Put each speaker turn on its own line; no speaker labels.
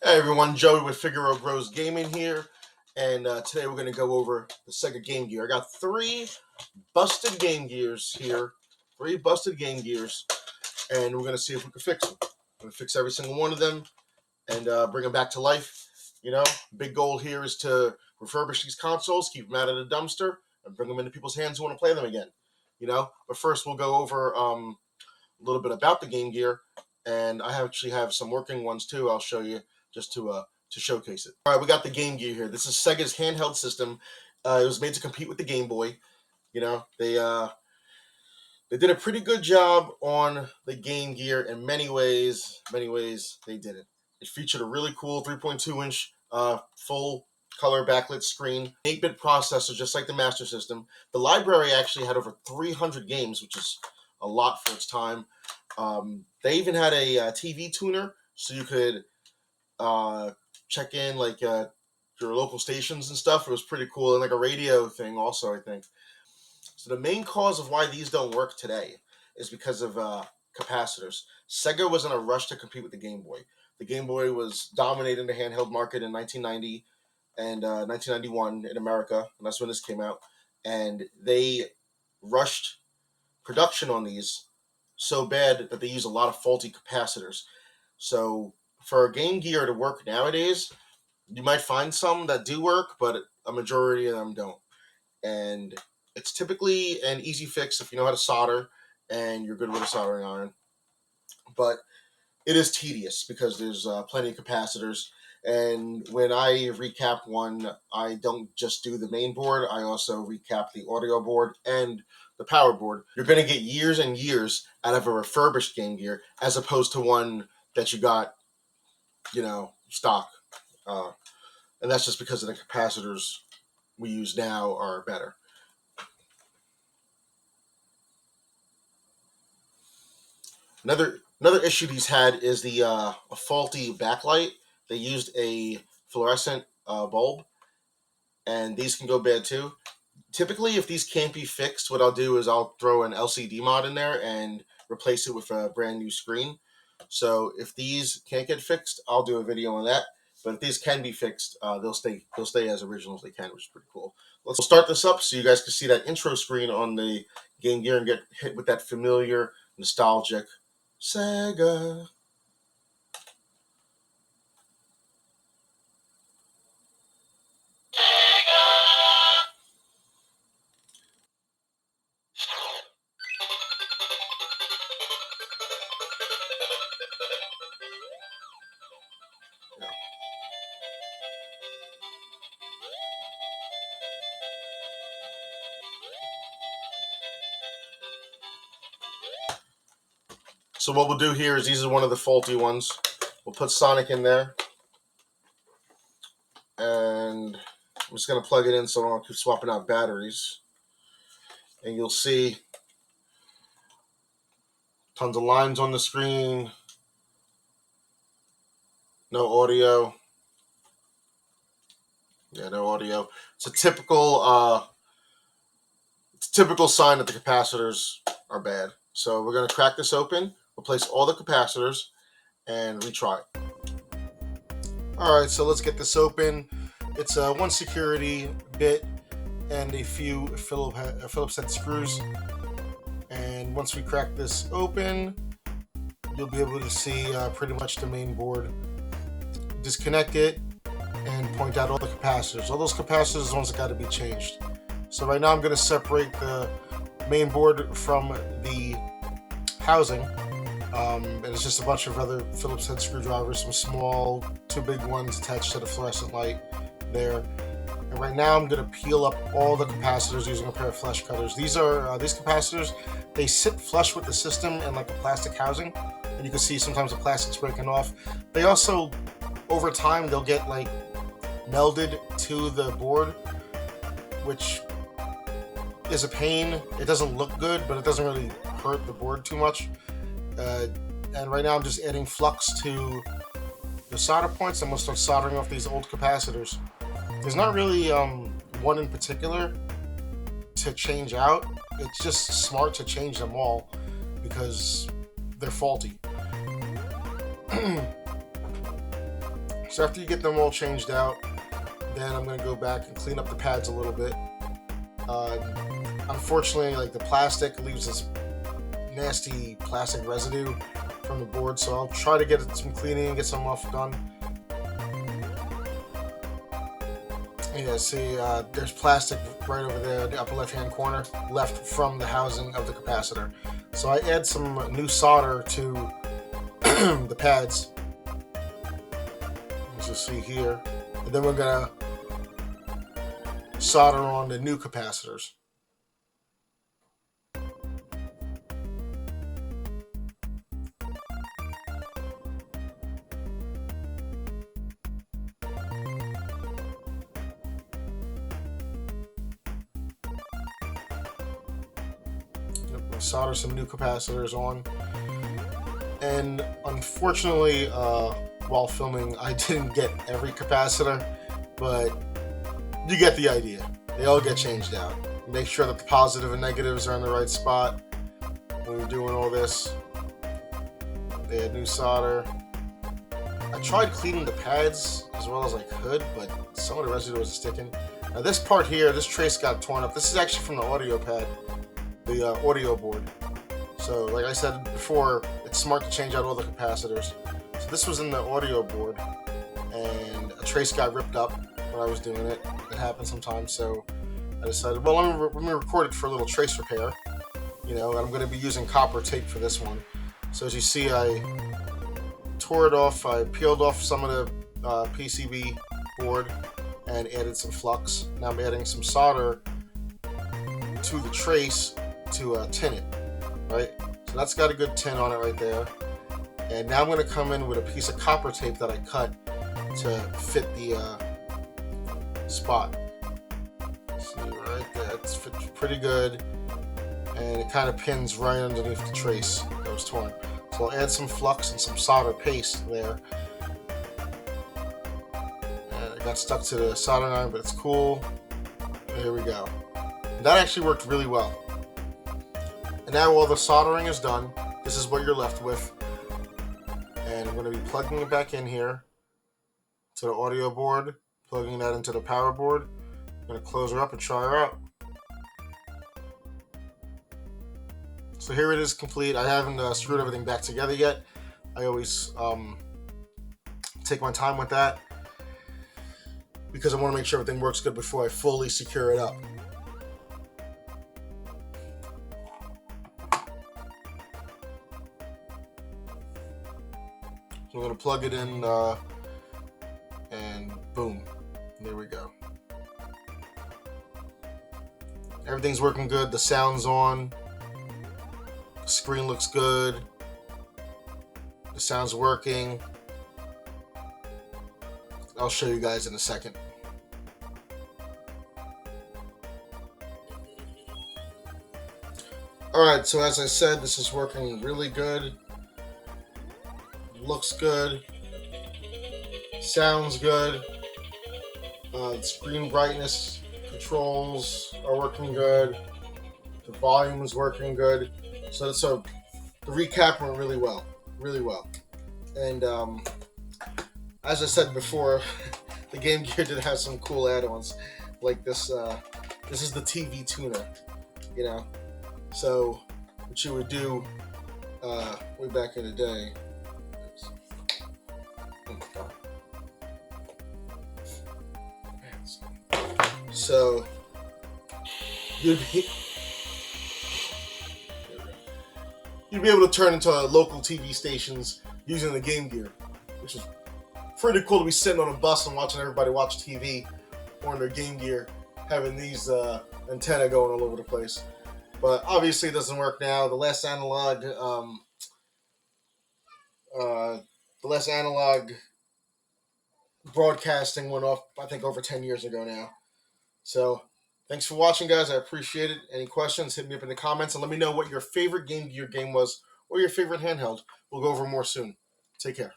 Hey everyone, Joey with Figaro Grows Gaming here, and today we're going to go over the Sega Game Gear. I got three busted Game Gears here, and we're going to see if we can fix them. We're going to fix every single one of them and bring them back to life. You know, big goal here is to refurbish these consoles, keep them out of the dumpster, and bring them into people's hands who want to play them again. You know, but first we'll go over a little bit about the Game Gear, and I actually have some working ones too. I'll show you just to showcase it. All right, we got the Game Gear here. This is Sega's handheld system. It was made to compete with the Game Boy. You know, they did a pretty good job on the Game Gear in many ways. They did it. It featured a really cool 3.2-inch full color backlit screen, 8-bit processor, just like the Master System. The library actually had over 300 games, which is a lot for its time. They even had a TV tuner, so you could check in like your local stations and stuff. It was pretty cool, and like a radio thing also, I think. So the main cause of why these don't work today is because of capacitors. Sega was in a rush to compete with the Game Boy. The Game Boy was dominating the handheld market in 1990 and 1991 in America, and that's when this came out. And they rushed production on these so bad that they use a lot of faulty capacitors. So for a Game Gear to work nowadays, you might find some that do work, but a majority of them don't. And it's typically an easy fix if you know how to solder and you're good with a soldering iron. But it is tedious because there's plenty of capacitors. And when I recap one, I don't just do the main board. I also recap the audio board and the power board. You're going to get years and years out of a refurbished Game Gear as opposed to one that you got, you know, stock. And that's just because of the capacitors we use now are better. Another issue these had is the a faulty backlight. They used a fluorescent bulb, and these can go bad too. Typically, if these can't be fixed, what I'll do is I'll throw an LCD mod in there and replace it with a brand new screen. So if these can't get fixed, I'll do a video on that. But if these can be fixed, they'll stay as original as they can, which is pretty cool. Let's start this up so you guys can see that intro screen on the Game Gear and get hit with that familiar, nostalgic Sega. So what we'll do here is these are one of the faulty ones. We'll put Sonic in there. And I'm just going to plug it in so I don't keep swapping out batteries. And you'll see tons of lines on the screen. No audio. Yeah, no audio. It's a typical sign that the capacitors are bad. So we're going to crack this open, replace all the capacitors, and retry it. All right, so let's get this open. It's one security bit and a few Phillips head screws. And once we crack this open, you'll be able to see pretty much the main board. Disconnect it and point out all the capacitors. All those capacitors are the ones that got to be changed. So right now I'm going to separate the main board from the housing. And it's just a bunch of other Phillips head screwdrivers, some small, two big ones attached to the fluorescent light there. And right now I'm going to peel up all the capacitors using a pair of flush cutters. These capacitors, they sit flush with the system in like a plastic housing. And you can see sometimes the plastic's breaking off. They also, over time, they'll get like melded to the board, which is a pain. It doesn't look good, but it doesn't really hurt the board too much. And right now I'm just adding flux to the solder points. I'm going to start soldering off these old capacitors. There's not really one in particular to change out. It's just smart to change them all because they're faulty. So after you get them all changed out, then I'm going to go back and clean up the pads a little bit. Unfortunately, like the plastic leaves this nasty plastic residue from the board, so I'll try to get some cleaning and get some off done. Yeah, see, there's plastic right over there, the upper left-hand corner, left from the housing of the capacitor. So I add some new solder to the pads, as you'll see here, and then we're gonna solder on the new capacitors. Solder some new capacitors on, and unfortunately while filming I didn't get every capacitor, but you get the idea. They all get changed out. Make sure that the positive and negatives are in the right spot when you're doing all this. They had new solder. I tried cleaning the pads as well as I could, but some of the residue was sticking. Now this part here, this trace got torn up. This is actually from the audio pad, the audio board. So like I said before, it's smart to change out all the capacitors. So this was in the audio board, and a trace got ripped up when I was doing it. It happens sometimes, so I decided, well, let me record it for a little trace repair. You know, and I'm going to be using copper tape for this one. So as you see, I tore it off. I peeled off some of the PCB board and added some flux. Now I'm adding some solder to the trace to tin it, right? So that's got a good tin on it right there. And now I'm going to come in with a piece of copper tape that I cut to fit the spot. See right there, it's pretty good, and it kind of pins right underneath the trace that was torn. So I'll add some flux and some solder paste there. And it got stuck to the soldering iron, but it's cool. There we go. That actually worked really well. And now all the soldering is done. This is what you're left with. And I'm going to be plugging it back in here to the audio board, plugging that into the power board. I'm going to close her up and try her out. So here it is complete. I haven't screwed everything back together yet. I always take my time with that because I want to make sure everything works good before I fully secure it up. So I'm going to plug it in and boom, there we go. Everything's working good. The sound's on. The screen looks good. The sound's working. I'll show you guys in a second. Alright, so as I said, this is working really good. Looks good. Sounds good. The screen brightness controls are working good. The volume is working good. So the recap went really well. Really well. And as I said before, the Game Gear did have some cool add-ons. Like this this is the TV tuner, you know. So what you would do way back in the day. Oh my god. So you'd be able to turn into local TV stations using the Game Gear, which is pretty cool to be sitting on a bus and watching everybody watch TV on their Game Gear, having these antennae going all over the place. But obviously it doesn't work now. The last analog broadcasting went off, I think, over 10 years ago now. So thanks for watching, guys. I appreciate it. Any questions, hit me up in the comments and let me know what your favorite Game Gear game was or your favorite handheld. We'll go over more soon. Take care.